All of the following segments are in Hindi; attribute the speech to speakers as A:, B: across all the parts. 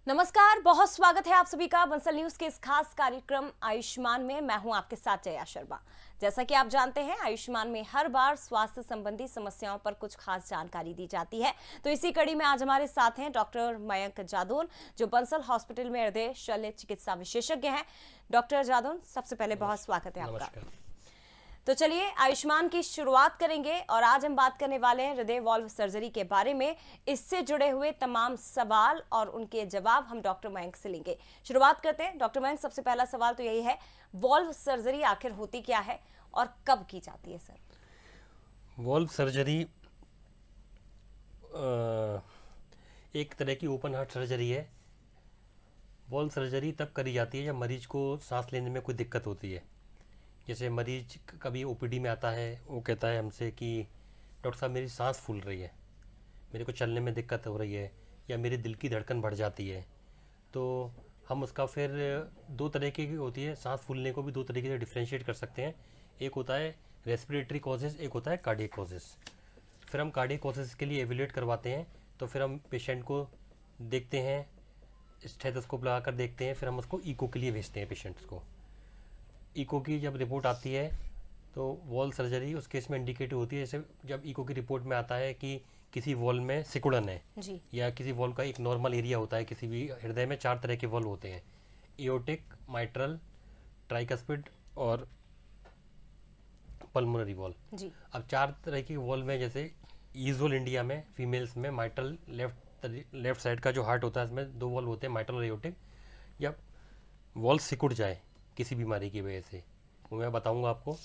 A: नमस्कार, बहुत स्वागत है आप सभी का बंसल न्यूज के इस खास कार्यक्रम आयुष्मान में। मैं हूं आपके साथ जया शर्मा। जैसा कि आप जानते हैं, आयुष्मान में हर बार स्वास्थ्य संबंधी समस्याओं पर कुछ खास जानकारी दी जाती है। तो इसी कड़ी में आज हमारे साथ हैं डॉक्टर मयंक जादौन, जो बंसल हॉस्पिटल में हृदय शल्य चिकित्सा विशेषज्ञ हैं। डॉक्टर जादौन, सबसे पहले बहुत स्वागत है आपका। तो चलिए आयुष्मान की शुरुआत करेंगे और आज हम बात करने वाले हैं हृदय वॉल्व सर्जरी के बारे में। इससे जुड़े हुए तमाम सवाल और उनके जवाब हम डॉक्टर मयंक से लेंगे। शुरुआत करते हैं डॉक्टर मयंक। सबसे पहला सवाल तो यही है, वॉल्व सर्जरी आखिर होती क्या है और कब की जाती है सर?
B: वॉल्व सर्जरी एक तरह की ओपन हार्ट सर्जरी है। वॉल्व सर्जरी तब करी जाती है जब मरीज को सांस लेने में कोई दिक्कत होती है। जैसे मरीज कभी ओपीडी में आता है, वो कहता है हमसे कि डॉक्टर साहब मेरी सांस फूल रही है, मेरे को चलने में दिक्कत हो रही है, या मेरे दिल की धड़कन बढ़ जाती है। तो हम उसका फिर दो तरीके की होती है, सांस फूलने को भी दो तरीके से डिफ्रेंशिएट कर सकते हैं। एक होता है रेस्पिरेटरी कॉजेज़, एक होता है कार्डियक कॉजेज़। फिर हम कार्डियक कॉजेज़ के लिए एवेल्यूएट करवाते हैं। तो फिर हम पेशेंट को देखते हैं, स्टेथोस्कोप लगा कर देखते हैं, फिर हम उसको इको के लिए भेजते हैं पेशेंट्स को। इको की जब रिपोर्ट आती है तो वॉल्व सर्जरी उस केस में इंडिकेटिव होती है। जैसे जब इको की रिपोर्ट में आता है कि किसी वॉल्व में सिकुड़न है
A: जी।
B: या किसी वॉल्व का एक नॉर्मल एरिया होता है। किसी भी हृदय में 4 तरह के वॉल्व होते हैं, एओर्टिक, माइट्रल, ट्राइकस्पिड और पल्मोनरी वॉल्व।
A: जी।
B: अब 4 तरह की वॉल्व में, जैसे यूजुअल इंडिया में फीमेल्स में माइट्रल लेफ्ट साइड का जो हार्ट होता है, इसमें 2 वॉल्व होते हैं, माइट्रल और एओर्टिक। जब वॉल्व सिकुड़ जाए किसी बीमारी की वजह से, वो मैं बताऊंगा आपको,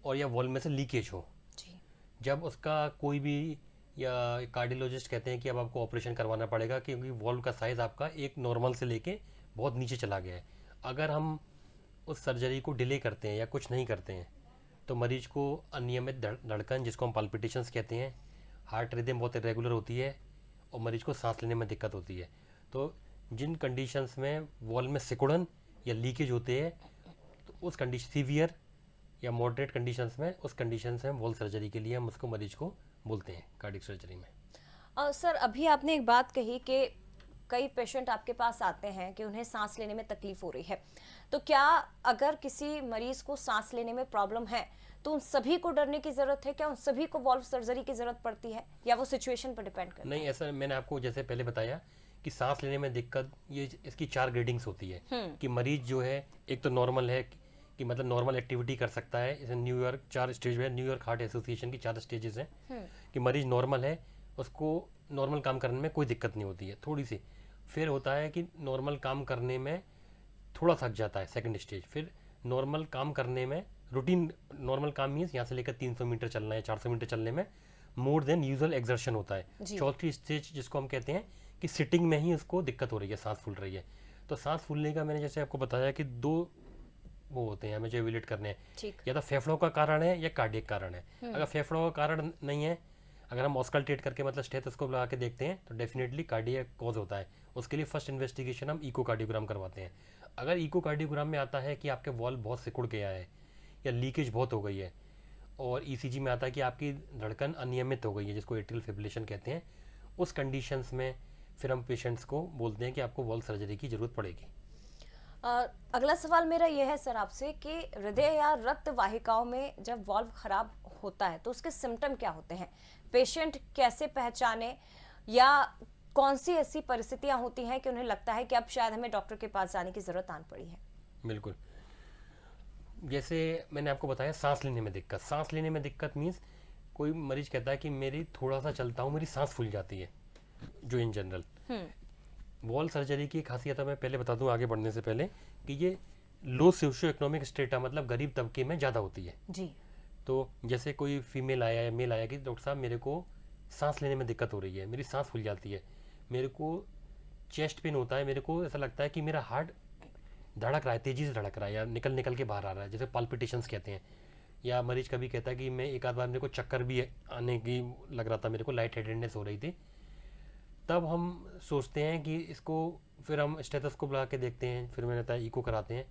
B: और या वॉल्व में से लीकेज हो,
A: जी।
B: जब उसका कोई भी, या कार्डियोलॉजिस्ट कहते हैं कि अब आपको ऑपरेशन करवाना पड़ेगा क्योंकि वॉल्व का साइज़ आपका एक नॉर्मल से लेके बहुत नीचे चला गया है। अगर हम उस सर्जरी को डिले करते हैं या कुछ नहीं करते हैं तो मरीज को अनियमित धड़कन, जिसको हम पाल्पिटेशंस कहते हैं, हार्ट रिदम बहुत इरेगुलर होती है और मरीज को सांस लेने में दिक्कत होती है। तो जिन कंडीशंस में वॉल्व में सिकुड़न या लीकेज होते हैं, तो उस कंडीशन, सीवियर या मॉडरेट कंडीशंस में, उस कंडीशन से हम वॉल्व सर्जरी के लिए हम उसको मरीज को बोलते हैं कार्डियक सर्जरी में।
A: सर, अभी आपने एक बात कही कि कई पेशेंट आपके पास आते हैं कि उन्हें सांस लेने में तकलीफ हो रही है। तो क्या अगर किसी मरीज को सांस लेने में प्रॉब्लम है तो उन सभी को डरने की जरूरत है? क्या उन सभी को वॉल्व सर्जरी की जरूरत पड़ती है या वो सिचुएशन पर डिपेंड करता है?
B: नहीं, ऐसा मैंने आपको जैसे पहले बताया कि सांस लेने में दिक्कत, ये इसकी 4 ग्रेडिंग्स होती है। कि मरीज जो है, एक तो नॉर्मल है कि मतलब नॉर्मल एक्टिविटी कर सकता है। जैसे न्यूयॉर्क 4 स्टेज है, न्यूयॉर्क हार्ट एसोसिएशन की 4 स्टेजेस हैं कि मरीज नॉर्मल है, उसको नॉर्मल काम करने में कोई दिक्कत नहीं होती है थोड़ी सी। फिर होता है कि नॉर्मल काम करने में थोड़ा थक जाता है, सेकंड स्टेज। फिर नॉर्मल काम करने में, रूटीन नॉर्मल काम मीन्स यहाँ से लेकर 300 मीटर चलना है, 400 मीटर चलने में मोर देन यूजुअल एक्सर्शन होता है। चौथी स्टेज जिसको हम कहते हैं कि सिटिंग में ही उसको दिक्कत हो रही है, सांस फूल रही है। तो सांस फूलने का मैंने जैसे आपको बताया कि 2 वो होते हैं हमें जो एवेल्यूएट करने हैं, या तो फेफड़ों का कारण है या कार्डियक कारण है। अगर फेफड़ों का कारण नहीं है, अगर हम ऑस्कल्टेट करके मतलब स्टेथोस्कोप लगा के देखते हैं, तो डेफिनेटली कार्डियक कॉज होता है। उसके लिए फर्स्ट इन्वेस्टिगेशन हम इकोकार्डियोग्राम करवाते हैं। अगर इकोकार्डियोग्राम में आता है कि आपके वॉल्व बहुत सिकुड़ गया है या लीकेज बहुत हो गई है, और ईसीजी में आता है कि आपकी धड़कन अनियमित हो गई है, जिसको एट्रियल फिब्रिलेशन कहते हैं, उस कंडीशंस में फिर हम पेशेंट्स को बोलते हैं कि आपको वॉल्व सर्जरी की ज़रूरत पड़ेगी।
A: अगला सवाल मेरा यह है सर आपसे कि हृदय या रक्त वाहिकाओं में जब वॉल्व खराब होता है तो उसके सिम्टम क्या होते हैं? पेशेंट कैसे पहचाने, या कौन सी ऐसी परिस्थितियां होती हैं कि उन्हें लगता है कि अब शायद हमें डॉक्टर के पास जाने की जरूरत आन पड़ी है?
B: बिल्कुल, जैसे मैंने आपको बताया सांस लेने में दिक्कत। सांस लेने में दिक्कत मीन्स कोई मरीज कहता है कि मेरी थोड़ा सा चलता हूँ, मेरी सांस फूल जाती है, जो इन जनरल। वॉल्व सर्जरी की खासियत है, मैं पहले बता दूं आगे बढ़ने से पहले, कि ये लो सोशियो इकोनॉमिक स्टेटा, मतलब गरीब तबके में ज़्यादा होती है।
A: जी।
B: तो जैसे कोई फीमेल आया या मेल आया कि डॉक्टर साहब मेरे को सांस लेने में दिक्कत हो रही है, मेरी सांस फूल जाती है, मेरे को चेस्ट पेन होता है, मेरे को ऐसा लगता है कि मेरा हार्ट धड़क रहा है, तेज़ी से धड़क रहा है या निकल निकल के बाहर आ रहा है, जैसे पाल्पिटेशंस कहते हैं। या मरीज कभी कहता है कि मैं एक आध बार मेरे को चक्कर भी आने की लग रहा था, मेरे को लाइट हेडेडनेस हो रही थी। तब हम सोचते हैं कि इसको, फिर हम स्टेथोस्कोप लगा के देखते हैं, फिर मैंने बताया इको कराते हैं।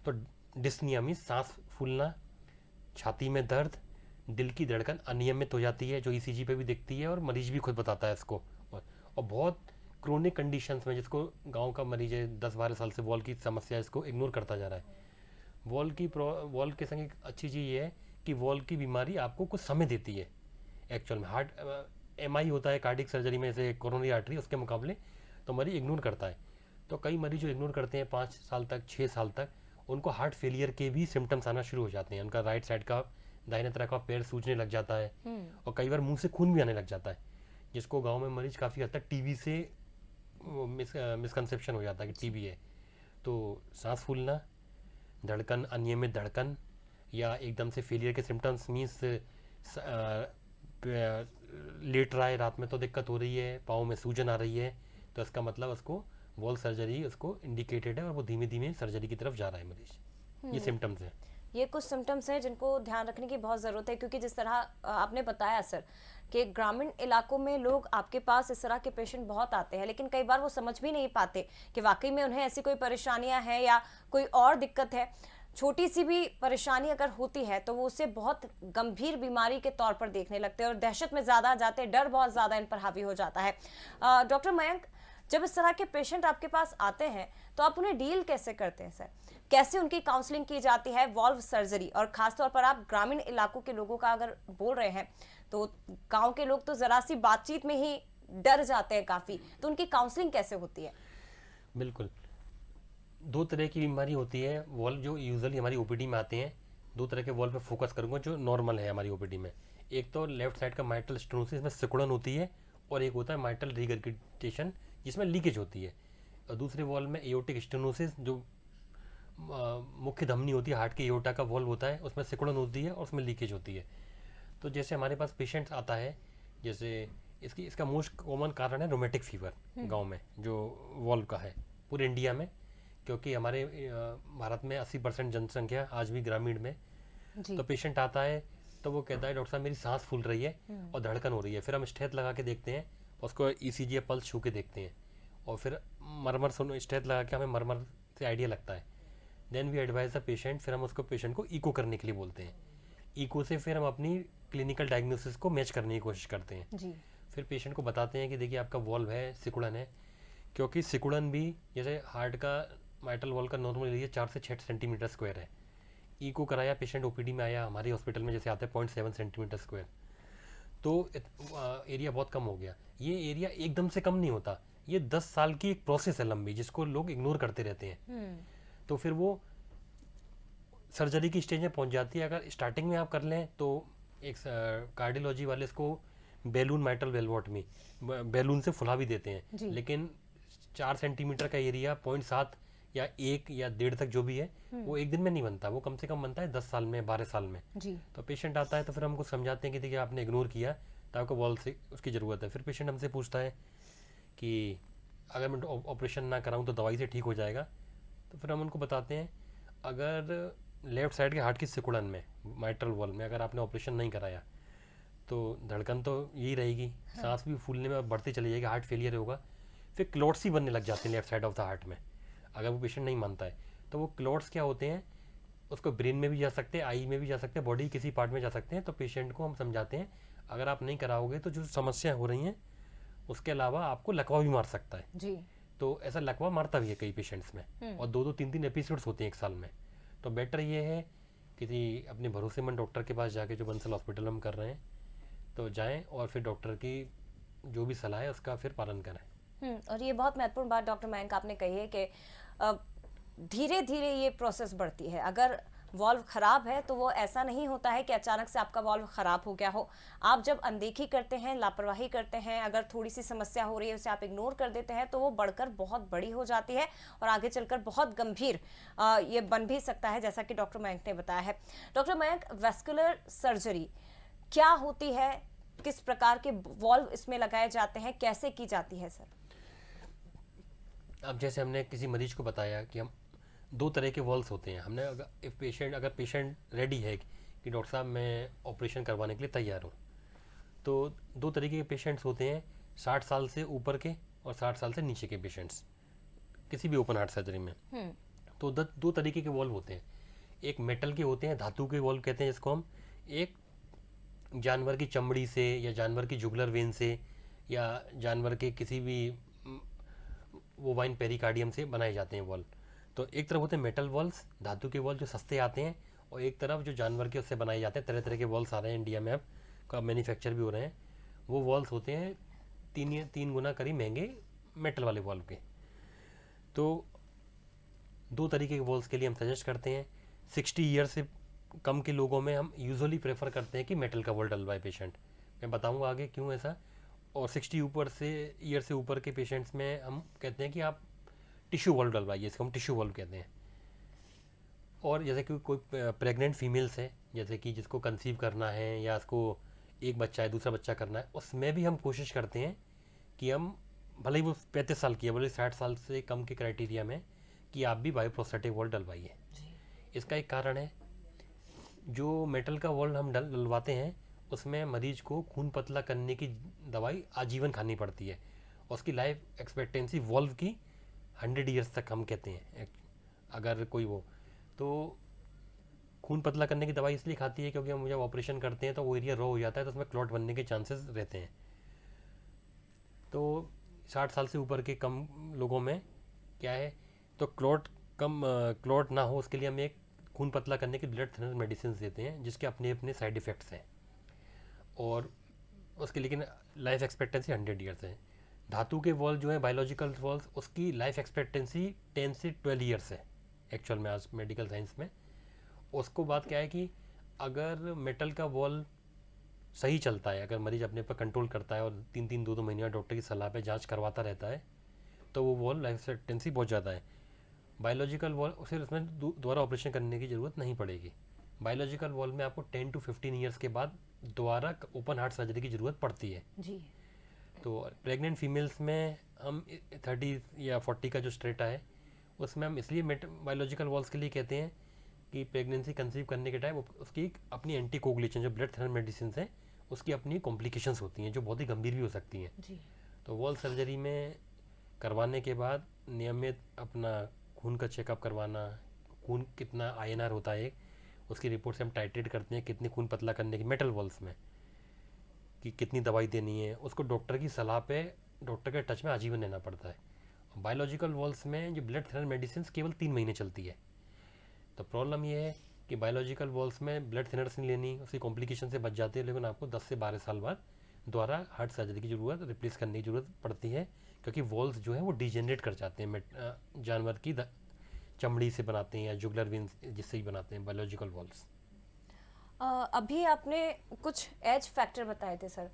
B: तो डिस्निया मीन्स सांस फूलना, छाती में दर्द, दिल की धड़कन अनियमित हो जाती है, जो ईसीजी पे भी दिखती है और मरीज भी खुद बताता है इसको। और बहुत क्रोनिक कंडीशंस में, जिसको गांव का मरीज है 10-12 साल से वॉल की समस्या है, इसको इग्नोर करता जा रहा है। वॉल के संग एक अच्छी चीज़ ये है कि वॉल की बीमारी आपको कुछ समय देती है। एक्चुअल में हार्ट एमआई होता है कार्डियक सर्जरी में, जैसे कोरोनरी आर्टरी, उसके मुकाबले तो मरीज इग्नोर करता है। तो कई मरीज जो इग्नोर करते हैं 5 साल तक, 6 साल तक, उनको हार्ट फेलियर के भी सिम्टम्स आना शुरू हो जाते हैं। उनका राइट साइड का, दाहिने तरफ का पैर सूजने लग जाता है और कई बार मुंह से खून भी आने लग जाता है, जिसको गांव में मरीज काफ़ी हद तक टीबी से मिसकंसेप्शन हो जाता है कि टीबी है। तो सांस फूलना, धड़कन, अनियमित धड़कन, या एकदम से फेलियर के सिम्टम्स मीन्स लेट रहा है रात में तो दिक्कत हो रही है, पाँव में सूजन आ रही है, तो इसका मतलब उसको वॉल सर्जरी उसको इंडिकेटेड है और वो धीमे धीमे सर्जरी की तरफ जा रहा है मरीज। ये सिम्टम्स हैं।
A: ये कुछ सिम्टम्स हैं जिनको ध्यान रखने की बहुत ज़रूरत है, क्योंकि जिस तरह आपने बताया सर कि ग्रामीण इलाकों में लोग आपके पास इस तरह के पेशेंट बहुत आते हैं, लेकिन कई बार वो समझ भी नहीं पाते कि वाकई में उन्हें ऐसी कोई परेशानियां हैं या कोई और दिक्कत है। छोटी सी भी परेशानी अगर होती है तो वो उसे बहुत गंभीर बीमारी के तौर पर देखने लगते हैं और दहशत में ज़्यादा आ जाते हैं, डर बहुत ज़्यादा इन पर हावी हो जाता है। डॉक्टर मयंक, जब इस तरह के पेशेंट आपके पास आते हैं तो आप उन्हें डील कैसे करते हैं सर? कैसे उनकी काउंसलिंग की जाती है वॉल्व सर्जरी, और खासतौर पर आप ग्रामीण इलाकों के लोगों का अगर बोल रहे हैं तो गांव के लोग तो जरा सी बातचीत में ही डर जाते हैं काफी, तो उनकी काउंसलिंग कैसे होती है?
B: बिल्कुल, 2 तरह की बीमारी होती है वॉल्व जो यूजुअली हमारी ओपीडी में आते हैं। 2 तरह के वॉल्व पे फोकस करूंगा जो नॉर्मल है हमारी ओपीडी में। एक तो लेफ्ट साइड का माइटल स्टेनोसिस में सिकुड़न होती है, और एक होता है माइटल रिगर्गिटेशन जिसमें लीकेज होती है। और दूसरे वॉल्व में एओर्टिक स्टेनोसिस जो मुख्य धमनी होती है, हार्ट के एओर्टा का वॉल्व होता है, उसमें सिकुड़न होती है और उसमें लीकेज होती है। तो जैसे हमारे पास पेशेंट्स आता है, जैसे इसका मोस्ट कॉमन कारण है रोमेटिक फीवर गांव में जो वॉल्व का है पूरे इंडिया में, क्योंकि हमारे भारत में 80% जनसंख्या आज भी ग्रामीण में। तो पेशेंट आता है तो वो कहता है डॉक्टर साहब मेरी सांस फूल रही है और धड़कन हो रही है। फिर हम स्टेथ लगा के देखते हैं, उसको ईसीजी या पल्स छू के देखते हैं, और फिर मरमर सुन स्टेथ लगा के हमें मरमर से आइडिया लगता है। Then we advise the patient, फिर हम उसको पेशेंट को इको करने के लिए बोलते हैं। इको से फिर हम अपनी क्लिनिकल डायग्नोसिस को मैच करने की कोशिश करते हैं
A: जी।
B: फिर पेशेंट को बताते हैं कि देखिए आपका वॉल्व है, सिकुड़न है, क्योंकि सिकुड़न भी जैसे हार्ट का माइटल वॉल्व का नॉर्मल एरिया 4 से 6 सेंटीमीटर स्क्वायर है। इको कराया, पेशेंट ओपीडी में आया, हमारे हॉस्पिटल में जैसे आते हैं 0.7 सेंटीमीटर स्क्वायर, तो एरिया बहुत कम हो गया। ये एरिया एकदम से कम नहीं होता, ये 10 साल की एक प्रोसेस है लंबी, जिसको लोग इग्नोर करते रहते हैं। तो फिर वो सर्जरी की स्टेज में पहुंच जाती है। अगर स्टार्टिंग में आप कर लें तो एक कार्डियोलॉजी वाले इसको बैलून माइटल वेलवॉटमी, बैलून से फुला भी देते हैं, लेकिन 4 सेंटीमीटर का एरिया 0.7 या 1 या 1.5 तक जो भी है वो एक दिन में नहीं बनता, वो कम से कम बनता है 10 साल में, 12 साल में जी। तो पेशेंट आता है तो फिर हमको समझाते हैं कि देखिए आपने इग्नोर किया तो आपको वॉल्व से उसकी ज़रूरत है। फिर पेशेंट हमसे पूछता है कि अगर मैं ऑपरेशन ना कराऊँ तो दवाई से ठीक हो जाएगा। तो फिर हम उनको बताते हैं अगर लेफ्ट साइड के हार्ट की सिकुड़न में, माइट्रल वॉल्व में अगर आपने ऑपरेशन नहीं कराया तो धड़कन तो यही रहेगी, सांस भी फूलने में बढ़ती चली जाएगी, हार्ट फेलियर होगा, फिर क्लॉट्स ही बनने लग जाते हैं left side of the heart में। अगर वो पेशेंट नहीं मानता है तो वो क्लॉट्स क्या होते हैं, उसको ब्रेन में भी जा सकते हैं, आई में भी जा सकते हैं, बॉडी किसी पार्ट में जा सकते हैं। तो पेशेंट को हम समझाते हैं अगर आप नहीं कराओगे तो जो समस्या हो रही हैं उसके अलावा आपको लकवा भी मार सकता है जी। तो ऐसा लकवा मारता भी है कई पेशेंट्स में, और 2-2, 3-3 एपिसोड्स होते हैं एक साल में। तो बेटर ये है किसी अपने भरोसेमंद डॉक्टर के पास जाके, जो बंसल हॉस्पिटल हम कर रहे हैं, तो जाएं और फिर डॉक्टर की जो भी सलाह है उसका फिर पालन करें।
A: और ये बहुत महत्वपूर्ण बात डॉक्टर मयंक आपने कही है कि धीरे धीरे ये प्रोसेस बढ़ती है। अगर वॉल्व खराब है तो वो ऐसा नहीं होता है कि अचानक से आपका वॉल्व खराब हो गया हो। आप जब अनदेखी करते हैं, लापरवाही करते हैं, अगर थोड़ी सी समस्या हो रही है उसे आप इग्नोर कर देते हैं तो वो बढ़कर बहुत बड़ी हो जाती है और आगे चलकर बहुत गंभीर ये बन भी सकता है, जैसा कि डॉक्टर मयंक ने बताया है। डॉक्टर मयंक, वैस्कुलर सर्जरी क्या होती है, किस प्रकार के वॉल्व इसमें लगाए जाते हैं, कैसे की जाती है सर?
B: अब जैसे हमने किसी मरीज को बताया कि हम 2 तरह के वॉल्व्स होते हैं, हमने अगर पेशेंट रेडी है कि डॉक्टर साहब मैं ऑपरेशन करवाने के लिए तैयार हूँ, तो 2 तरीके के पेशेंट्स होते हैं, 60 साल से ऊपर के और 60 साल से नीचे के पेशेंट्स किसी भी ओपन हार्ट सर्जरी में। तो 2 तरीके के वॉल्व होते हैं, एक मेटल के होते हैं, धातु के वॉल्व कहते हैं जिसको हम, एक जानवर की चमड़ी से या जानवर की जुगुलर वेन से या जानवर के किसी भी वो वाइन पेरिकार्डियम से बनाए जाते हैं वॉल्व। तो एक तरफ होते हैं मेटल वॉल्व्स, धातु के वॉल्व जो सस्ते आते हैं, और एक तरफ जो जानवर के उससे बनाए जाते हैं, तरह तरह के वॉल्व्स आ रहे हैं इंडिया में अब, का मैन्युफैक्चर भी हो रहे हैं। वो वॉल्व्स होते हैं तीन गुना करीब महंगे मेटल वाले वॉल्व के। तो दो तरीके के वॉल्व्स के लिए हम सजेस्ट करते हैं। 60 ईयर से कम के लोगों में हम यूजुअली प्रेफर करते हैं कि मेटल का वॉल्व डलवाए पेशेंट। मैं बताऊंगा आगे क्यों ऐसा। और 60 ईयर से ऊपर के पेशेंट्स में हम कहते हैं कि आप टिश्यू वॉल्व डलवाइए, इसको हम टिश्यू वॉल्व कहते हैं। और जैसे कि कोई प्रेग्नेंट फीमेल्स है, जैसे कि जिसको कंसीव करना है या उसको एक बच्चा है दूसरा बच्चा करना है, उसमें भी हम कोशिश करते हैं कि हम, भले ही वो 35 साल की है, भले 60 साल से कम के क्राइटेरिया में, कि आप भी बायोप्रोस्थेटिक वॉल्व डलवाइए। इसका एक कारण है, जो मेटल का वॉल्व हम डलवाते हैं उसमें मरीज को खून पतला करने की दवाई आजीवन खानी पड़ती है। उसकी लाइफ एक्सपेक्टेंसी वॉल्व की 100 ईयर्स तक हम कहते हैं अगर कोई वो। तो खून पतला करने की दवाई इसलिए खाती है क्योंकि हम जब ऑपरेशन करते हैं तो वो एरिया रो हो जाता है, तो उसमें क्लॉट बनने के चांसेस रहते हैं। तो 60 साल से ऊपर के कम लोगों में क्या है, तो क्लॉट ना हो उसके लिए हम एक खून पतला करने की ब्लड थिनर मेडिसिन देते हैं, जिसके अपने अपने साइड इफ़ेक्ट्स हैं। और उसके लेकिन लाइफ एक्सपेक्टेंसी 100 ईयर्स है। धातु के वॉल्व जो है बायोलॉजिकल वॉल्व, उसकी लाइफ एक्सपेक्टेंसी 10 से 12 ईयर्स है एक्चुअल में आज मेडिकल साइंस में। उसको बात क्या है कि अगर मेटल का वॉल्व सही चलता है, अगर मरीज अपने पर कंट्रोल करता है और 3-3 2-2 महीने डॉक्टर की सलाह पे जांच करवाता रहता है, तो वो वॉल्व लाइफ एक्सपेक्टेंसी बहुत ज़्यादा है। बायोलॉजिकल वॉल्व फिर उसमें दोबारा ऑपरेशन करने की ज़रूरत नहीं पड़ेगी। बायोलॉजिकल वॉल्व में आपको 10 to 15 ईयर्स के बाद दोबारा ओपन हार्ट सर्जरी की ज़रूरत पड़ती है
A: जी।
B: तो प्रेग्नेंट फीमेल्स में हम 30 या 40 का जो स्ट्रेटा है, उसमें हम इसलिए बायोलॉजिकल वॉल्व्स के लिए कहते हैं कि प्रेगनेंसी कंसीव करने के टाइम उसकी अपनी एंटी कोगुलेशन जो ब्लड थिनर मेडिसिन हैं, उसकी अपनी कॉम्प्लिकेशंस होती हैं जो बहुत ही गंभीर भी हो सकती हैं।
A: जी।
B: तो वॉल्व सर्जरी में करवाने के बाद नियमित अपना खून का चेकअप करवाना, खून कितना INR होता है उसकी रिपोर्ट से हम टाइट्रेट करते हैं कितनी खून पतला करने की मेटल वॉल्व्स में, कि कितनी दवाई देनी है, उसको डॉक्टर की सलाह पे डॉक्टर के टच में आजीवन रहना पड़ता है। बायोलॉजिकल वॉल्व्स में जो ब्लड थिनर मेडिसिन केवल 3 महीने चलती है। तो प्रॉब्लम ये है कि बायोलॉजिकल वॉल्व्स में ब्लड थिनर्स नहीं लेनी, उसकी कॉम्प्लिकेशन से बच जाती है, लेकिन आपको 10 से 12 साल बाद दोबारा हार्ट सर्जरी की ज़रूरत, रिप्लेस करने की ज़रूरत पड़ती है, क्योंकि वॉल्व्स जो है वो डिजेनरेट कर जाते हैं, जानवर की चमड़ी से बनाते हैं या जुगलर वेन्स जिससे ही बनाते हैं बायोलॉजिकल वॉल्व्स।
A: अभी आपने कुछ एज फैक्टर बताए थे सर।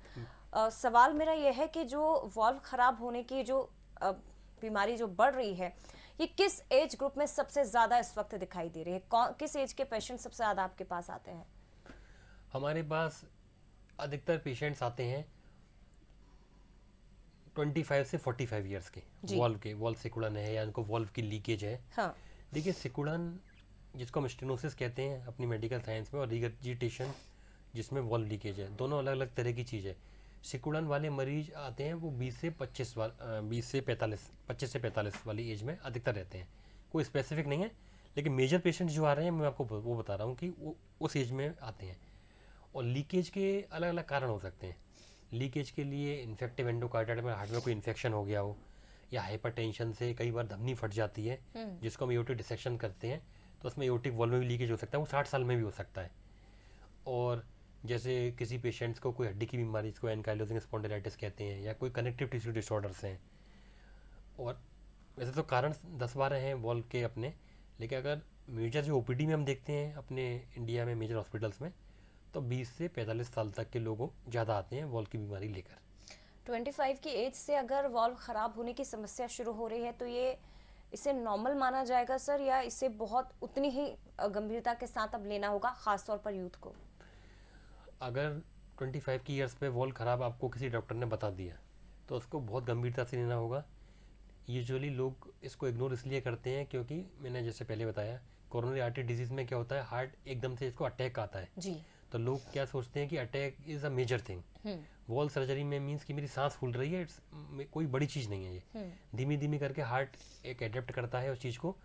A: सवाल मेरा यह है कि जो वॉल्व खराब होने की जो बीमारी जो बढ़ रही है, ये किस एज ग्रुप में सबसे ज़्यादा इस वक्त दिखाई दे रही है? किस एज के पेशेंट सबसे ज़्यादा आपके पास आते हैं?
B: हमारे पास अधिकतर पेशेंट्स आते हैं 25 से 45 ईयर्स के, वॉल्व सिकुड़न है या उनको वॉल्व की लीकेज है।
A: हाँ।
B: देखिए, सिकुड़न जिसको हम स्टेनोसिस कहते हैं अपनी मेडिकल साइंस में, और रिगर्जिटेशन जिसमें वॉल्व लीकेज है, दोनों अलग अलग तरह की चीज़ है। सिकुड़न वाले मरीज आते हैं वो 25 से 45 वाली एज में अधिकतर रहते हैं। कोई स्पेसिफिक नहीं है, लेकिन मेजर पेशेंट्स जो आ रहे हैं मैं आपको वो बता रहा हूँ कि वो उस एज में आते हैं। और लीकेज के अलग अलग कारण हो सकते हैं। लीकेज के लिए इन्फेक्टिव एंडोकार्डाइटिस में हार्ट में कोई इन्फेक्शन हो गया हो, या हाइपरटेंशन से कई बार धमनी फट जाती है जिसको हम एओर्टिक डिसेक्शन करते हैं, तो उसमें एओर्टिक वॉल्व में भी लीकेज हो सकता है, वो 60 साल में भी हो सकता है। और जैसे किसी पेशेंट्स को कोई हड्डी की बीमारी जिसको एनकाइलोजिंग स्पॉन्डिलाइटिस कहते हैं, या कोई कनेक्टिव टिश्यू डिसऑर्डर्स हैं। और वैसे तो कारण 10-12 हैं वॉल्व के अपने, लेकिन अगर मेजर जो OPD में हम देखते हैं अपने इंडिया में मेजर हॉस्पिटल्स में, तो 20 से 45 साल तक के लोगों ज़्यादा आते हैं वॉल्व की बीमारी लेकर।
A: 25 की एज से अगर वॉल्व खराब होने की समस्या शुरू हो रही है, तो ये इसे नॉर्मल माना जाएगा सर, या इसे बहुत उतनी ही गंभीरता के साथ अब लेना होगा, खासतौर पर यूथ को?
B: अगर 25 की ईयर्स पे वॉल्व ख़राब आपको किसी डॉक्टर ने बता दिया, तो उसको बहुत गंभीरता से लेना होगा। यूजुअली लोग इसको इग्नोर इसलिए करते हैं क्योंकि मैंने जैसे पहले बताया, कोरोनरी आर्टरी डिजीज़ में क्या होता है, हार्ट एकदम से इसको अटैक आता है
A: जी।
B: तो लोग क्या सोचते हैं कि attack is a major thing. Valve surgery में मीन्स कि मेरी सांस फूल रही है, कोई बड़ी चीज़ नहीं है ये। धीमी धीमी करके हार्ट एक एडेप्ट करता है उस चीज़ को,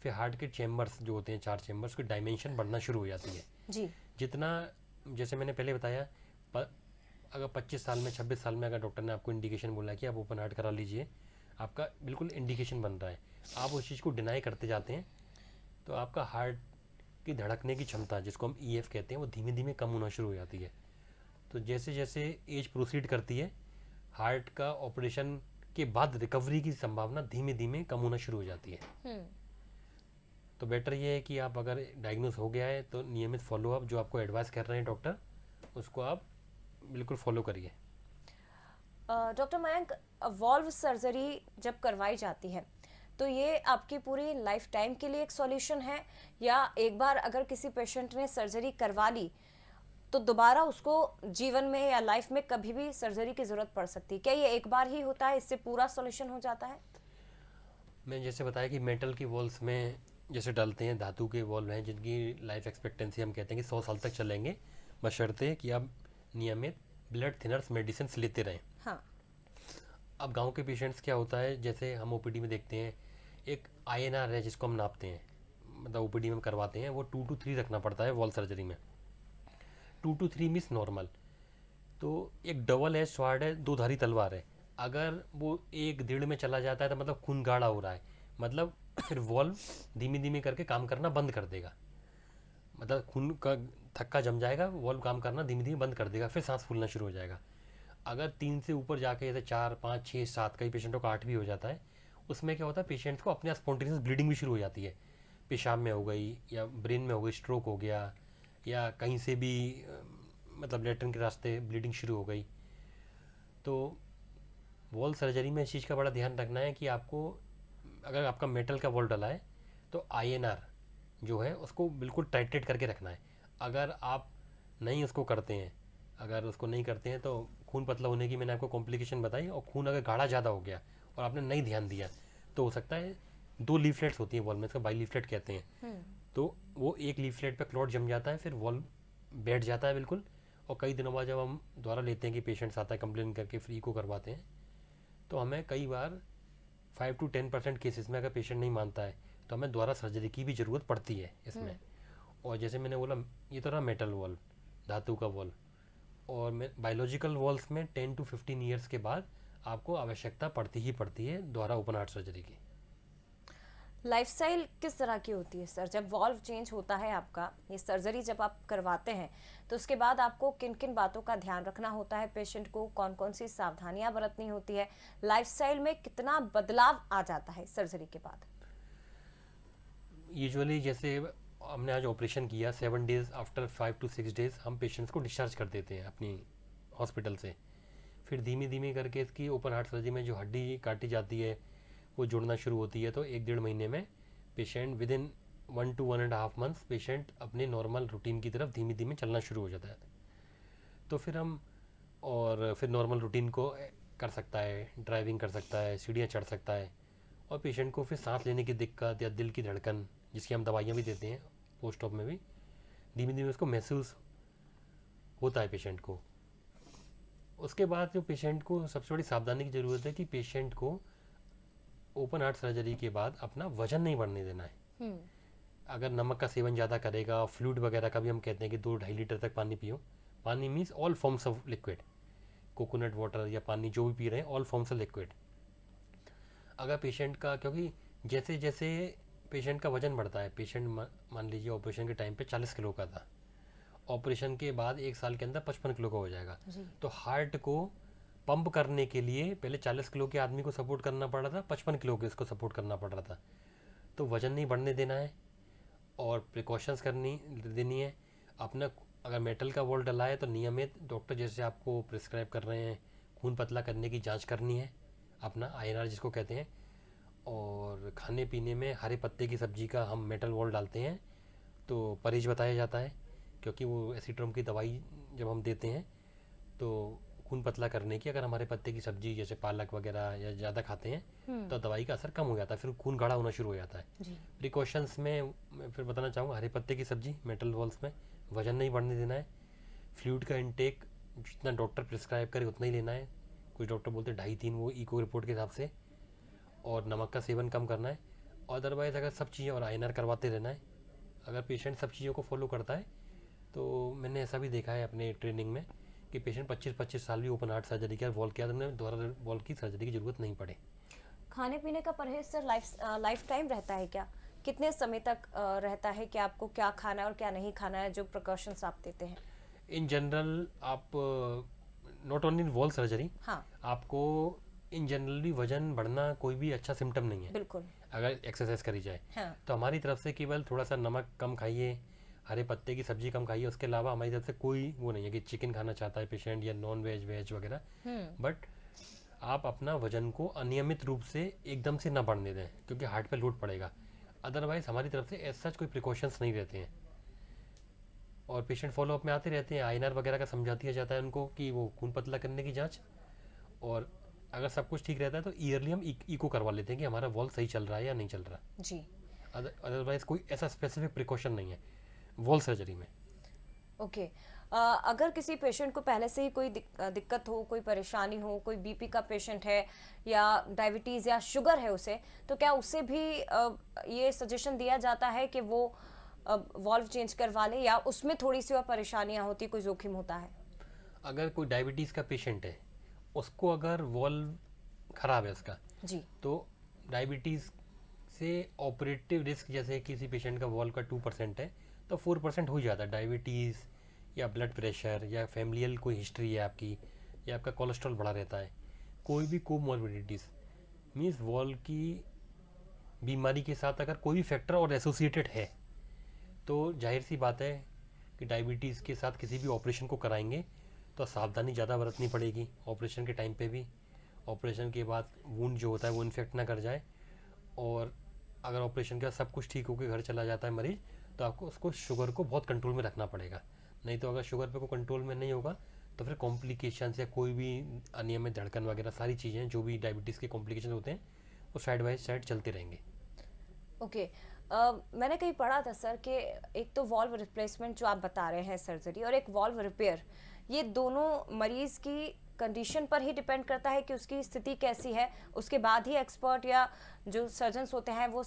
B: फिर हार्ट के चैम्बर्स जो होते हैं 4 चैम्बर्स की डायमेंशन बढ़ना शुरू हो जाती है
A: जी।
B: जितना, जैसे मैंने पहले बताया, अगर 25 साल में 26 साल में अगर डॉक्टर ने आपको इंडिकेशन बोला कि आप ओपन हार्ट करा लीजिए, आपका बिल्कुल इंडिकेशन बन रहा है, आप उस चीज़ को डिनाई करते जाते हैं, तो आपका हार्ट की धड़कने की क्षमता, जिसको हम ईएफ कहते हैं, वो धीमे धीमे कम होना शुरू हो जाती है। तो जैसे जैसे एज प्रोसीड करती है, हार्ट का ऑपरेशन के बाद रिकवरी की संभावना धीमे धीमे कम होना शुरू हो जाती है। तो बेटर ये है कि आप अगर डायग्नोस हो गया है तो नियमित फॉलोअप, जो आपको एडवाइस कर रहे हैं डॉक्टर, उसको आप बिल्कुल फॉलो करिए।
A: डॉक्टर मयंक, वॉल्व सर्जरी जब करवाई जाती है तो ये आपकी पूरी लाइफ टाइम के लिए एक सॉल्यूशन है, या एक बार अगर किसी पेशेंट ने सर्जरी करवा ली तो दोबारा उसको जीवन में या लाइफ में कभी भी सर्जरी की जरूरत पड़ सकती है? क्या ये एक बार ही होता है, इससे पूरा सॉल्यूशन हो जाता है?
B: मैं जैसे बताया कि मेटल की वॉल्स में जैसे डालते हैं, धातु के वॉल्व हैं जिनकी लाइफ एक्सपेक्टेंसी हम कहते हैं कि 100 साल तक चलेंगे, बशर्ते कि आप नियमित ब्लड थिनर्स मेडिसिन लेते रहें।
A: हाँ।
B: अब गांव के पेशेंट्स क्या होता है, जैसे हम ओपीडी में देखते हैं, एक आईएनआर है जिसको हम नापते हैं, मतलब ओपीडी में करवाते हैं, वो 2 to 3 रखना पड़ता है वॉल सर्जरी में। 2 to 3 मीन्स नॉर्मल। तो एक डबल एज स्वार्ड है, दो धारी तलवार है, अगर वो 1-1.5 में चला जाता है तो मतलब खून गाढ़ा हो रहा है, मतलब फिर वॉल्व धीमे धीमे करके काम करना बंद कर देगा, मतलब खून का थक्का जम जाएगा, वॉल्व काम करना धीमे धीमे बंद कर देगा, फिर सांस फूलना शुरू हो जाएगा। अगर 3 से ऊपर जाके जैसे 4, 5, 6, 7, कई पेशेंटों का 8 भी हो जाता है, उसमें क्या होता है, पेशेंट्स को अपने आप स्पॉन्टेनियस ब्लीडिंग भी शुरू हो जाती है, पेशाब में हो गई या ब्रेन में हो गई, स्ट्रोक हो गया, या कहीं से भी मतलब लेटरिन के रास्ते ब्लीडिंग शुरू हो गई। तो वॉल सर्जरी में इस चीज़ का बड़ा ध्यान रखना है कि आपको, अगर आपका मेटल का वॉल डला है तो आईएनआर जो है उसको बिल्कुल टाइटेड करके रखना है। अगर आप नहीं उसको करते हैं, अगर उसको नहीं करते हैं तो खून पतला होने की मैंने आपको कॉम्प्लिकेशन बताई, और खून अगर गाढ़ा ज़्यादा हो गया और आपने नहीं ध्यान दिया तो हो सकता है 2 लीफलेट्स होती हैं वॉल में, इसका बाई लीफलेट कहते हैं, तो वो एक लीफलेट पे क्लॉट जम जाता है, फिर वॉल बैठ जाता है बिल्कुल। और कई दिनों बाद जब हम दोबारा लेते हैं कि पेशेंट्स आता है कंप्लेन करके, फ्री को करवाते हैं, तो हमें कई बार 5 to 10% केसेस में अगर पेशेंट नहीं मानता है तो हमें दोबारा सर्जरी की भी ज़रूरत पड़ती है इसमें। और जैसे मैंने बोला, ये तो रहा मेटल वॉल, धातु का वॉल, और बायोलॉजिकल वॉल्स में 10 to 15 ईयर्स के बाद आपको आवश्यकता पड़ती ही पड़ती है दोबारा ओपन हार्ट सर्जरी की।
A: लाइफस्टाइल किस तरह की होती है सर, जब वॉल्व चेंज होता है आपका, ये सर्जरी जब आप करवाते हैं तो उसके बाद आपको किन किन बातों का ध्यान रखना होता है, पेशेंट को कौन कौन सी सावधानियां बरतनी होती है, लाइफस्टाइल में कितना बदलाव आ जाता है सर्जरी के बाद?
B: यूजुअली जैसे हमने आज ऑपरेशन किया, 7 डेज आफ्टर 5 to 6 डेज हम पेशेंट्स को डिस्चार्ज कर देते हैं अपनी हॉस्पिटल से। फिर धीमे धीमे करके इसकी ओपन हार्ट सर्जरी में जो हड्डी काटी जाती है वो जुड़ना शुरू होती है, तो 1-1.5 महीने में patient within 1 to 1.5 months patient अपने नॉर्मल रूटीन की तरफ धीमे धीमे चलना शुरू हो जाता है। तो फिर हम, और फिर नॉर्मल रूटीन को कर सकता है, ड्राइविंग कर सकता है, सीढ़ियाँ चढ़ सकता है, और पेशेंट को फिर सांस लेने की दिक्कत या दिल की धड़कन, जिसकी हम दवाइयाँ भी देते हैं पोस्ट ऑप में भी, धीमे धीमे उसको महसूस होता है पेशेंट को। उसके बाद जो पेशेंट को सबसे बड़ी सावधानी की ज़रूरत है कि पेशेंट को ओपन हार्ट सर्जरी के बाद अपना वजन नहीं बढ़ने देना है। अगर नमक का सेवन ज़्यादा करेगा, फ्लूइड वगैरह का भी हम कहते हैं कि 2-2.5 लीटर तक पानी पियो, पानी means all forms of liquid, coconut water या पानी जो भी पी रहे हैं, ऑल फॉर्म्स ऑफ लिक्विड। अगर पेशेंट का, क्योंकि जैसे जैसे पेशेंट का वजन बढ़ता है, पेशेंट मान लीजिए ऑपरेशन के टाइम पे 40 किलो का था, ऑपरेशन के बाद 1 साल के अंदर 55 किलो का हो जाएगा। तो हार्ट को पंप करने के लिए पहले 40 किलो के आदमी को सपोर्ट करना पड़ रहा था, 55 किलो के इसको सपोर्ट करना पड़ रहा था। तो वजन नहीं बढ़ने देना है और प्रिकॉशंस देनी है अपना। अगर मेटल का वॉल डला है तो नियमित डॉक्टर जैसे आपको प्रिस्क्राइब कर रहे हैं, खून पतला करने की जांच करनी है, अपना आईएनआर जिसको कहते हैं। और खाने पीने में हरे पत्ते की सब्जी का हम मेटल वॉल डालते हैं तो परहेज बताया जाता है, क्योंकि वो एसीट्रोम की दवाई जब हम देते हैं तो खून पतला करने की, अगर हमारे पत्ते की सब्जी जैसे पालक वगैरह या ज़्यादा खाते हैं तो दवाई का असर कम हो जाता है, फिर खून गाढ़ा होना शुरू हो जाता है। प्रिकॉशंस में मैं फिर बताना चाहूँगा, हरे पत्ते की सब्जी मेटल वॉल्स में, वजन नहीं बढ़ने देना है, फ्लूइड का इंटेक जितना डॉक्टर प्रिस्क्राइब करे उतना ही लेना है, कुछ डॉक्टर बोलते हैं 2.5-3 वो इको रिपोर्ट के हिसाब से, और नमक का सेवन कम करना है। अदरवाइज़ अगर सब चीज़ें, और आईएनआर करवाते रहना है। अगर पेशेंट सब चीज़ों को फॉलो करता है तो मैंने ऐसा भी देखा है अपने ट्रेनिंग में कि पेशेंट 25-25 साल भी ओपन हार्ट सर्जरी किया, वॉल किया, तो उन्हें दोबारा वॉल की सर्जरी की ज़रूरत नहीं पड़े।
A: खाने पीने का परहेज सर लाइफ टाइम रहता है क्या? कितने समय तक रहता है कि आपको क्या खाना है और क्या नहीं खाना है, जो प्रिकॉशंस आप देते हैं?
B: इन जनरल आप not only in wall surgery,
A: हाँ,
B: आपको इन जनरली वजन बढ़ना कोई भी अच्छा सिम्टम नहीं है
A: बिल्कुल।
B: अगर एक्सरसाइज करी जाए।
A: हाँ,
B: तो हमारी तरफ से केवल थोड़ा सा नमक कम खाइए, हरे पत्ते की सब्जी कम खाइए, उसके अलावा हमारी तरफ से कोई वो नहीं है कि चिकन खाना चाहता है पेशेंट या नॉन वेज वेज वगैरह। बट आप अपना वजन को अनियमित रूप से एकदम से ना बढ़ने दें, क्योंकि हार्ट पे लोड पड़ेगा। अदरवाइज हमारी तरफ से एज सच कोई प्रिकॉशंस नहीं रहते हैं, और पेशेंट फॉलोअप में आते रहते हैं। आईएनआर वगैरह का समझा दिया जाता है उनको कि वो खून पतला करने की जांच, और अगर सब कुछ ठीक रहता है तो ईयरली हम इको करवा लेते हैं कि हमारा वॉल सही चल रहा है या नहीं चल रहा।
A: जी।
B: अदरवाइज कोई ऐसा स्पेसिफिक प्रिकॉशन नहीं है वॉल सर्जरी में।
A: ओके। अगर किसी पेशेंट को पहले से ही कोई दिक्कत हो, कोई परेशानी हो, कोई बीपी का पेशेंट है या डायबिटीज़ या शुगर है उसे, तो क्या उसे भी ये सजेशन दिया जाता है कि वो वॉल्व चेंज करवा ले, या उसमें थोड़ी सी और परेशानियां होती, कोई जोखिम होता है?
B: अगर कोई डायबिटीज़ का पेशेंट है, उसको अगर वॉल्व खराब है उसका,
A: जी।
B: तो डायबिटीज़ से ऑपरेटिव रिस्क, जैसे किसी पेशेंट का वॉल्व का 2% है तो 4% हो जाता है। डायबिटीज़ या ब्लड प्रेशर या फैमिलियल कोई हिस्ट्री है आपकी, या आपका कोलेस्ट्रॉल बढ़ा रहता है, कोई भी कोमॉर्बिडिटीज़ मीन्स वॉल्व की बीमारी के साथ अगर कोई भी फैक्टर और एसोसिएटेड है, तो जाहिर सी बात है कि डायबिटीज़ के साथ किसी भी ऑपरेशन को कराएंगे तो सावधानी ज़्यादा बरतनी पड़ेगी ऑपरेशन के टाइम पे भी। ऑपरेशन के बाद वुंड जो होता है वो इन्फेक्ट ना कर जाए, और अगर ऑपरेशन के बाद सब कुछ ठीक होकर घर चला जाता है मरीज़, तो आपको उसको शुगर को बहुत कंट्रोल में रखना पड़ेगा। नहीं तो अगर शुगर पे को कंट्रोल में नहीं होगा तो फिर कॉम्प्लिकेशंस या कोई भी अनियमित धड़कन वगैरह सारी चीज़ें जो भी डायबिटीज़ के कॉम्प्लिकेशन होते हैं वो साइड बाय साइड चलते रहेंगे।
A: ओके। मैंने कहीं पढ़ा था सर कि एक तो वॉल्व रिप्लेसमेंट जो आप बता रहे हैं सर्जरी, और एक वॉल्व रिपेयर, ये दोनों मरीज की कंडीशन पर ही डिपेंड करता है कि उसकी स्थिति कैसी है, उसके बाद ही एक्सपर्ट या जो सर्जन्स होते हैं वो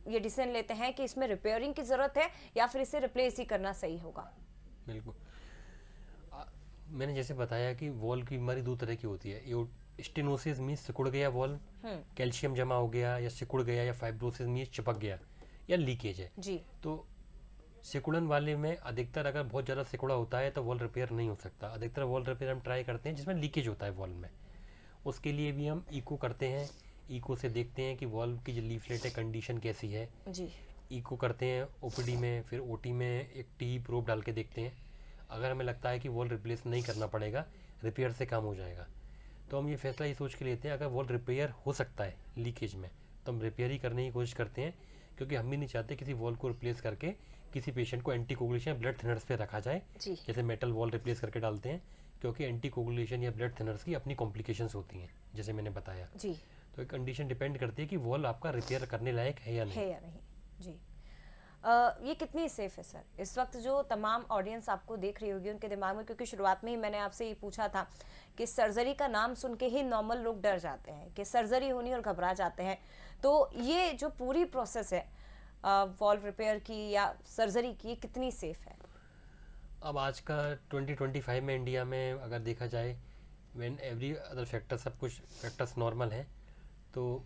A: ये डिसीजन लेते हैं कि इसमें रिपेयरिंग की ज़रूरत है या फिर इसे रिप्लेस ही करना सही होगा।
B: बिल्कुल। मैंने जैसे बताया कि वॉल्व की बीमारी दो तरह की होती है। स्टेनोसिस मीन्स सिकुड़ गया वॉल्व, कैल्शियम जमा हो गया या सिकुड़ गया, या फाइब्रोसिस मीन्स चिपक गया या लीकेज है।
A: जी।
B: तो सिकुड़न वाले में अधिकतर अगर बहुत ज़्यादा सिकुड़ा होता है तो वॉल्व रिपेयर नहीं हो सकता। अधिकतर वॉल्व रिपेयर हम ट्राई करते हैं जिसमें लीकेज होता है वॉल्व में, उसके लिए भी हम इको करते हैं। इको से देखते हैं कि वॉल्व की जो लीफलेट है कंडीशन कैसी है।
A: जी।
B: इको करते हैं ओपीडी में, फिर ओटी में एक टी प्रोब डाल के देखते हैं। अगर हमें लगता है कि वॉल्व रिप्लेस नहीं करना पड़ेगा, रिपेयर से काम हो जाएगा, तो हम ये फैसला ये सोच के लेते हैं अगर वॉल्व रिपेयर हो सकता है लीकेज में तो हम रिपेयर ही करने की कोशिश करते हैं, क्योंकि हम भी नहीं चाहते किसी वॉल्व को रिप्लेस करके किसी पेशेंट को एंटी कोगुलेशन या ब्लड थिनर्स पे रखा जाए,
A: जी।
B: जैसे मेटल वॉल रिप्लेस करके डालते हैं, क्योंकि एंटी कोगुलेशन या ब्लड थिनर्स की अपनी कॉम्प्लिकेशंस होती हैं जैसे मैंने बताया।
A: जी।
B: तो एक कंडीशन डिपेंड करती है कि वॉल्व आपका रिपेयर करने लायक है या नहीं।
A: जी। ये कितनी सेफ है सर इस वक्त? जो तमाम ऑडियंस आपको देख रही होगी उनके दिमाग में, क्योंकि शुरुआत में ही मैंने आपसे ये पूछा था कि सर्जरी का नाम सुन के ही नॉर्मल लोग डर जाते हैं कि सर्जरी होनी और घबरा जाते हैं, तो ये जो पूरी प्रोसेस है वॉल्व रिपेयर की या सर्जरी की, कितनी सेफ है?
B: अब आज का 2025 में इंडिया में अगर देखा जाए, व्हेन एवरी अदर फैक्टर, सब कुछ फैक्टर्स नॉर्मल हैं, तो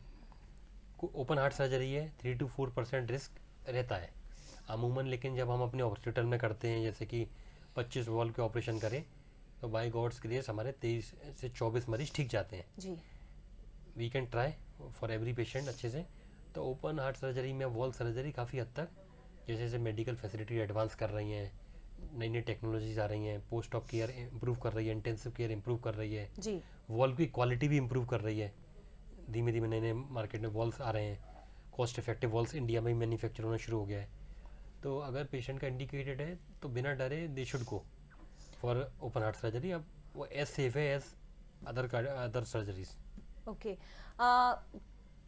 B: ओपन हार्ट सर्जरी है 3 to 4% रिस्क रहता है अमूमन। लेकिन जब हम अपने हॉस्पिटल में करते हैं, जैसे कि 25 वॉल्व के ऑपरेशन करें, तो बाय गॉड्स ग्रेस हमारे 23 से 24 मरीज ठीक जाते हैं।
A: जी।
B: We can try for every patient अच्छे से। तो ओपन हार्ट सर्जरी में वॉल्व सर्जरी काफ़ी हद तक, जैसे जैसे मेडिकल फैसिलिटी एडवांस कर रही हैं, नई नई टेक्नोलॉजीज आ रही हैं, पोस्ट ऑफ केयर इंप्रूव कर रही है, इंटेंसिव केयर इंप्रूव कर रही है,
A: जी।
B: वॉल्व की क्वालिटी भी इंप्रूव कर रही है। धीमे धीमे नए नए मार्केट में वॉल्व्स आ रहे हैं, कॉस्ट इफेक्टिव वॉल्व्स इंडिया में ही मैन्युफैक्चर होना शुरू हो गया है। तो अगर पेशेंट का इंडिकेटेड है तो बिना डरे they should go for open heart surgery. अब वो एज सेफ है एज अदर सर्जरीज।
A: ओके।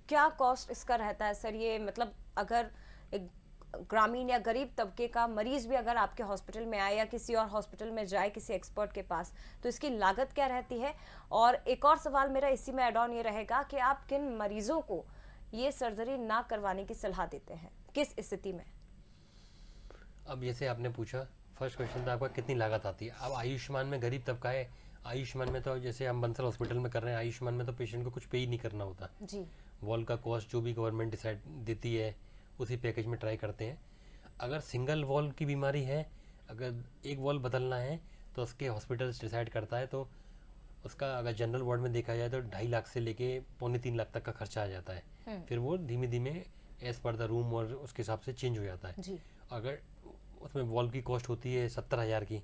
A: क्या कॉस्ट इसका रहता है सर? ये मतलब अगर एक ग्रामीण या गरीब तबके का मरीज भी अगर आपके हॉस्पिटल में आए या किसी और हॉस्पिटल में जाए किसी एक्सपर्ट के पास, तो इसकी लागत क्या रहती है? और एक और सवाल मेरा इसी में एड ऑन ये रहेगा कि आप किन मरीजों को ये सर्जरी ना करवाने की सलाह देते हैं, किस स्थिति में?
B: अब जैसे आपने पूछा, फर्स्ट क्वेश्चन था आपका कितनी लागत आती है। अब आयुष्मान में गरीब तबका है, आयुष्मान में तो जैसे हम बंसल हॉस्पिटल में कर रहे हैं, आयुष्मान में तो पेशेंट को कुछ पे ही नहीं करना होता।
A: जी।
B: वॉल का कॉस्ट जो भी गवर्नमेंट डिसाइड देती है उसी पैकेज में ट्राई करते हैं। अगर सिंगल वॉल की बीमारी है, अगर एक वॉल बदलना है तो उसके हॉस्पिटल डिसाइड करता है, तो उसका अगर जनरल वार्ड में देखा जाए तो 2.5 लाख से लेके 2.25 लाख तक का खर्चा आ जाता है। फिर वो धीमे धीमे एज पर द रूम और उसके हिसाब से चेंज हो जाता है।
A: जी।
B: अगर उसमें वॉल की कॉस्ट होती है 70,000 की,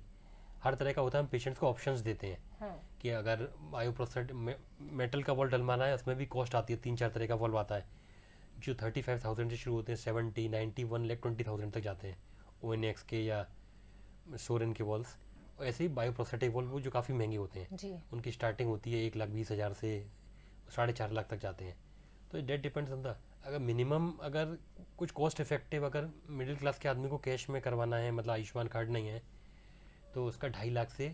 B: हर तरह का होता है, हम पेशेंट्स को ऑप्शंस देते हैं कि अगर बायोप्रोस्थेटिक मेटल का वॉल डलवाना है उसमें भी कॉस्ट आती है, 3-4 तरह का वॉल्व आता है जो 35,000 से शुरू होते हैं, 70, 90, 1,20,000 तक जाते हैं ONX के या सोरेन के वॉल्स। और ऐसे ही बायोप्रोस्थेटिक वॉल्व जो काफ़ी महंगे होते हैं
A: जी।
B: उनकी स्टार्टिंग होती है 1,20,000 से 4.5 लाख तक जाते हैं। तो डेट डिपेंड्स ऑन द, अगर मिनिमम अगर कुछ कॉस्ट इफेक्टिव अगर मिडिल क्लास के आदमी को कैश में करवाना है, मतलब आयुष्मान कार्ड नहीं है, तो उसका 2.5 लाख से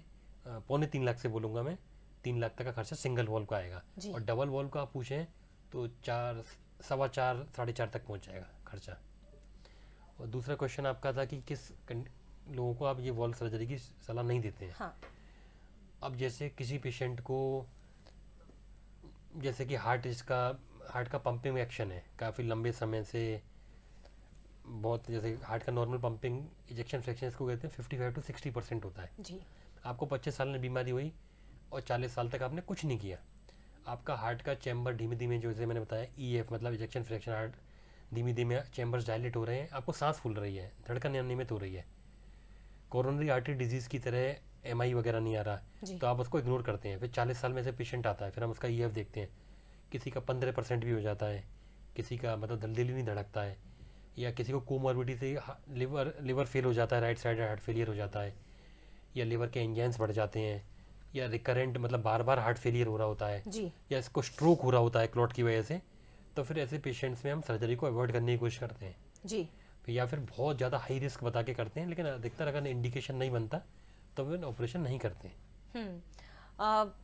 B: 2.25 लाख से बोलूँगा मैं, 3 लाख तक का खर्चा सिंगल वॉल का आएगा। और डबल वॉल का आप पूछें तो 4, 4.25, 4.5 तक पहुँच जाएगा खर्चा। और दूसरा क्वेश्चन आपका था कि किस लोगों को आप ये वॉल सर्जरी की सलाह नहीं देते हैं।
A: हाँ।
B: अब जैसे किसी पेशेंट को, जैसे कि हार्ट का पंपिंग एक्शन है काफ़ी लंबे समय से, बहुत, जैसे हार्ट का नॉर्मल पंपिंग इजेक्शन फ्रैक्शन इसको कहते हैं 55 to 60% होता है।
A: जी।
B: आपको 25 साल में बीमारी हुई और 40 साल तक आपने कुछ नहीं किया, आपका हार्ट का चैम्बर धीमे धीमे, जैसे मैंने बताया EF मतलब इजेक्शन फ्रैक्शन, हार्ट धीमे धीमे चैम्बर्स डायलेट हो रहे हैं, आपको सांस फूल रही है, धड़कन अनियमित हो रही है, कोरोनरी आर्टरी डिजीज़ की तरह MI वगैरह नहीं आ रहा, तो आप उसको इग्नोर करते हैं। फिर 40 साल में से पेशेंट आता है, फिर हम उसका EF देखते हैं, किसी का 15% भी हो जाता है, किसी का मतलब दिल नहीं धड़कता है, या किसी को कोमॉर्बिडिटी से लिवर फेल हो जाता है, राइट साइड हार्ट फेलियर हो जाता है, या लिवर के एंजाइम्स बढ़ जाते हैं, या रिकरेंट मतलब बार बार हार्ट फेलियर हो रहा होता है
A: जी।
B: या इसको स्ट्रोक हो रहा होता है क्लॉट की वजह से, तो फिर ऐसे पेशेंट्स में हम सर्जरी को अवॉइड करने की कोशिश करते हैं
A: जी।
B: या फिर बहुत ज़्यादा हाई रिस्क बता के करते हैं, लेकिन अधिकतर अगर इंडिकेशन नहीं बनता तो फिर ऑपरेशन नहीं करते।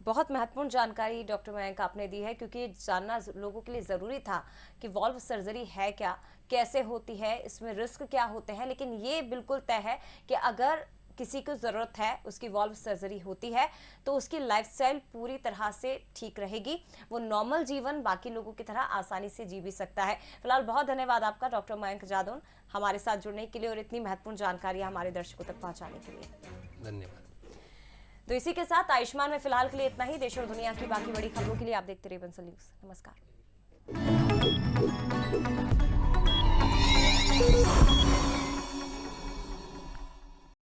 A: बहुत महत्वपूर्ण जानकारी डॉक्टर मयंक आपने दी है, क्योंकि ये जानना लोगों के लिए ज़रूरी था कि वॉल्व सर्जरी है क्या, कैसे होती है, इसमें रिस्क क्या होते हैं। लेकिन ये बिल्कुल तय है कि अगर किसी को ज़रूरत है, उसकी वॉल्व सर्जरी होती है, तो उसकी लाइफस्टाइल पूरी तरह से ठीक रहेगी, वो नॉर्मल जीवन बाकी लोगों की तरह आसानी से जी भी सकता है। फिलहाल बहुत धन्यवाद आपका डॉक्टर मयंक जादौन हमारे साथ जुड़ने के लिए और इतनी महत्वपूर्ण जानकारियाँ हमारे दर्शकों तक पहुँचाने के लिए।
B: धन्यवाद।
A: तो इसी के साथ आयुष्मान में फिलहाल के लिए इतना ही। देश और दुनिया की बाकी बड़ी खबरों के लिए आप देखते रहिए बंसल न्यूज़। नमस्कार।